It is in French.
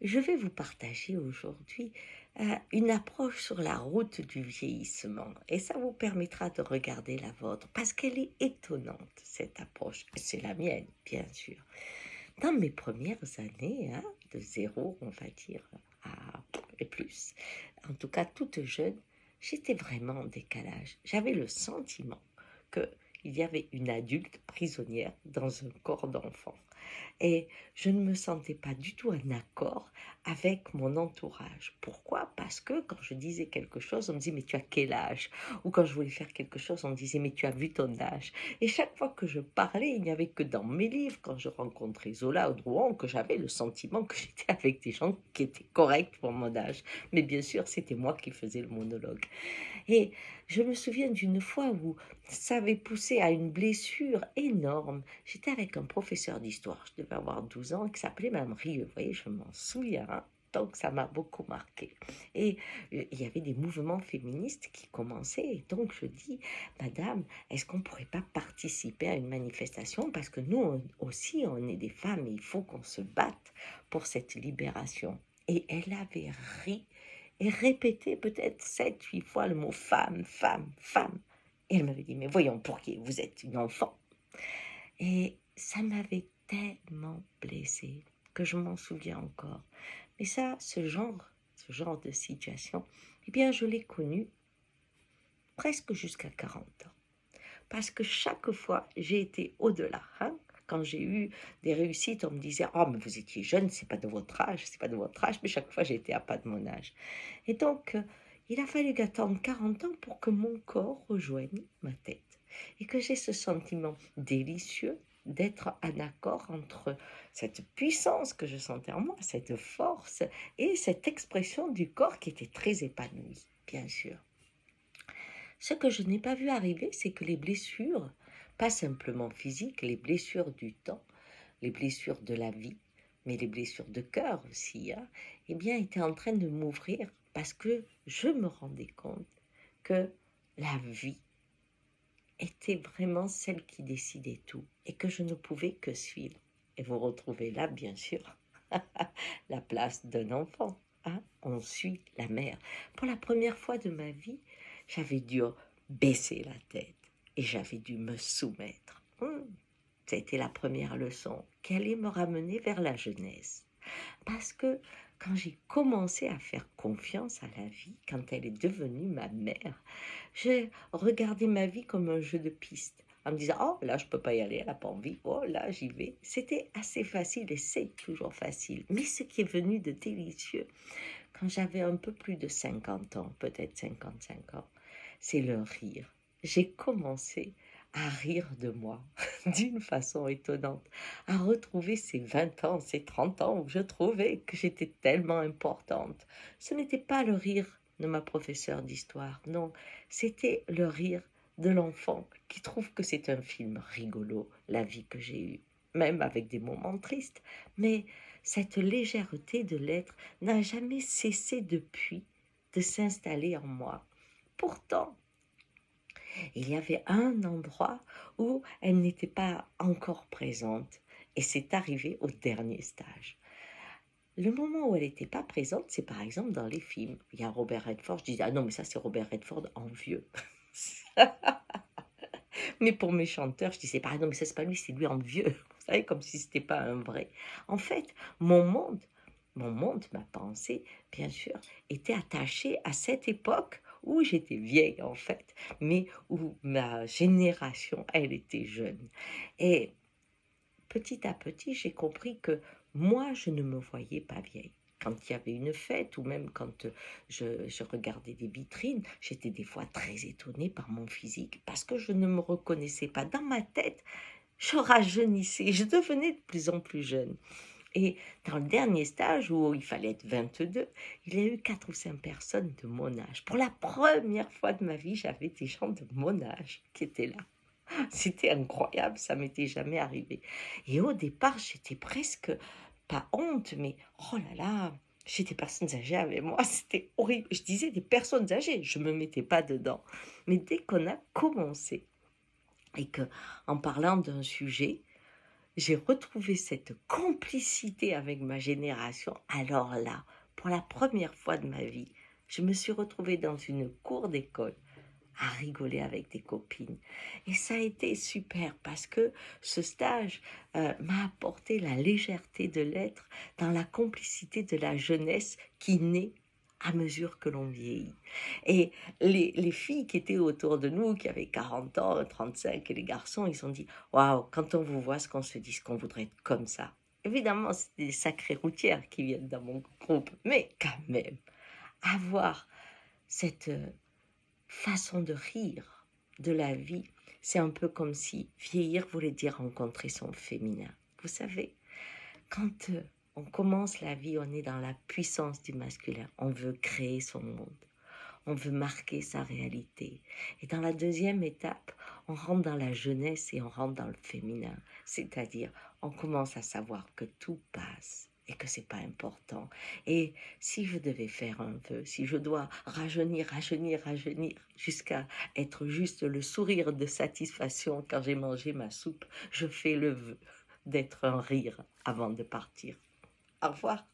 Je vais vous partager aujourd'hui une approche sur la route du vieillissement et ça vous permettra de regarder la vôtre parce qu'elle est étonnante, cette approche. C'est la mienne, bien sûr. Dans mes premières années, hein, de zéro, on va dire, à et plus, en tout cas toute jeune, j'étais vraiment en décalage. J'avais le sentiment qu'il y avait une adulte prisonnière dans un corps d'enfant. Et je ne me sentais pas du tout en accord avec mon entourage. Pourquoi? Parce que quand je disais quelque chose, on me disait mais tu as quel âge? Ou quand je voulais faire quelque chose, on me disait mais tu as vu ton âge? Et chaque fois que je parlais, il n'y avait que dans mes livres, quand je rencontrais Zola ou Drouin, que j'avais le sentiment que j'étais avec des gens qui étaient corrects pour mon âge. Mais bien sûr, c'était moi qui faisais le monologue. Et je me souviens d'une fois où ça avait poussé à une blessure énorme. J'étais avec un professeur d'histoire, je devais avoir 12 ans, qui s'appelait Mme Rieux. Vous voyez, je m'en souviens, hein. Donc ça m'a beaucoup marqué. Et il y avait des mouvements féministes qui commençaient. Et donc je dis, Madame, est-ce qu'on ne pourrait pas participer à une manifestation? Parce que nous aussi, on est des femmes et il faut qu'on se batte pour cette libération. Et elle avait ri et répété peut-être 7, 8 fois le mot femme, femme, femme. Et elle m'avait dit, mais voyons, pour qui vous êtes une enfant? Et ça m'avait tellement blessée que je m'en souviens encore. Mais ça, ce genre de situation, eh bien, je l'ai connu presque jusqu'à 40 ans. Parce que chaque fois, j'ai été au-delà. Hein. Quand j'ai eu des réussites, on me disait, oh, mais vous étiez jeune, c'est pas de votre âge, c'est pas de votre âge. Mais chaque fois, j'étais à pas de mon âge. Et donc, il a fallu attendre 40 ans pour que mon corps rejoigne ma tête. Et que j'ai ce sentiment délicieux d'être en accord entre cette puissance que je sentais en moi, cette force et cette expression du corps qui était très épanouie, bien sûr. Ce que je n'ai pas vu arriver, c'est que les blessures, pas simplement physiques, les blessures du temps, les blessures de la vie, mais les blessures de cœur aussi, hein, eh bien, étaient en train de m'ouvrir parce que je me rendais compte que la vie était vraiment celle qui décidait tout et que je ne pouvais que suivre. Et vous retrouvez là, bien sûr, la place d'un enfant. Hein. On suit la mère. Pour la première fois de ma vie, j'avais dû baisser la tête et j'avais dû me soumettre. C'était la première leçon qui allait me ramener vers la jeunesse. Parce que quand j'ai commencé à faire confiance à la vie, quand elle est devenue ma mère, j'ai regardé ma vie comme un jeu de piste. En me disant, oh là, je peux pas y aller, elle n'a pas envie, oh là, j'y vais. C'était assez facile et c'est toujours facile. Mais ce qui est venu de délicieux, quand j'avais un peu plus de 50 ans, peut-être 55 ans, c'est le rire. J'ai commencé à rire de moi d'une façon étonnante, à retrouver ces 20 ans, ces 30 ans où je trouvais que j'étais tellement importante. Ce n'était pas le rire de ma professeure d'histoire, non, c'était le rire de l'enfant qui trouve que c'est un film rigolo, la vie que j'ai eue, même avec des moments tristes, mais cette légèreté de l'être n'a jamais cessé depuis de s'installer en moi. Pourtant, il y avait un endroit où elle n'était pas encore présente et c'est arrivé au dernier stage. Le moment où elle n'était pas présente, c'est par exemple dans les films. Il y a Robert Redford, je disais, ah non, mais ça c'est Robert Redford en vieux. Mais pour mes chanteurs, je disais, ah non, mais ça c'est pas lui, c'est lui en vieux. Vous savez, comme si c'était pas un vrai. En fait, mon monde, ma pensée, bien sûr, était attachée à cette époque où j'étais vieille en fait, mais où ma génération, elle était jeune. Et petit à petit, j'ai compris que moi, je ne me voyais pas vieille. Quand il y avait une fête ou même quand je regardais des vitrines, j'étais des fois très étonnée par mon physique parce que je ne me reconnaissais pas. Dans ma tête, je rajeunissais, je devenais de plus en plus jeune. Et dans le dernier stage où il fallait être 22, il y a eu 4 ou 5 personnes de mon âge. Pour la première fois de ma vie, j'avais des gens de mon âge qui étaient là. C'était incroyable, ça m'était jamais arrivé. Et au départ, j'étais presque, pas honte, mais oh là là, j'ai des personnes âgées avec moi, c'était horrible. Je disais des personnes âgées, je ne me mettais pas dedans. Mais dès qu'on a commencé, et que en parlant d'un sujet, j'ai retrouvé cette complicité avec ma génération. Alors là, pour la première fois de ma vie, je me suis retrouvée dans une cour d'école à rigoler avec des copines. Et ça a été super parce que ce stage m'a apporté la légèreté de l'être dans la complicité de la jeunesse qui naît à mesure que l'on vieillit. Et les filles qui étaient autour de nous, qui avaient 40 ans, 35, et les garçons, ils ont dit, waouh, quand on vous voit, ce qu'on se dit, ce qu'on voudrait être comme ça. Évidemment, c'est des sacrées routières qui viennent dans mon groupe, mais quand même, avoir cette façon de rire de la vie, c'est un peu comme si vieillir voulait dire rencontrer son féminin. Vous savez, quand on commence la vie, on est dans la puissance du masculin. On veut créer son monde. On veut marquer sa réalité. Et dans la deuxième étape, on rentre dans la jeunesse et on rentre dans le féminin. C'est-à-dire, on commence à savoir que tout passe et que c'est pas important. Et si je devais faire un vœu, si je dois rajeunir, rajeunir, rajeunir, jusqu'à être juste le sourire de satisfaction quand j'ai mangé ma soupe, je fais le vœu d'être un rire avant de partir. Au revoir.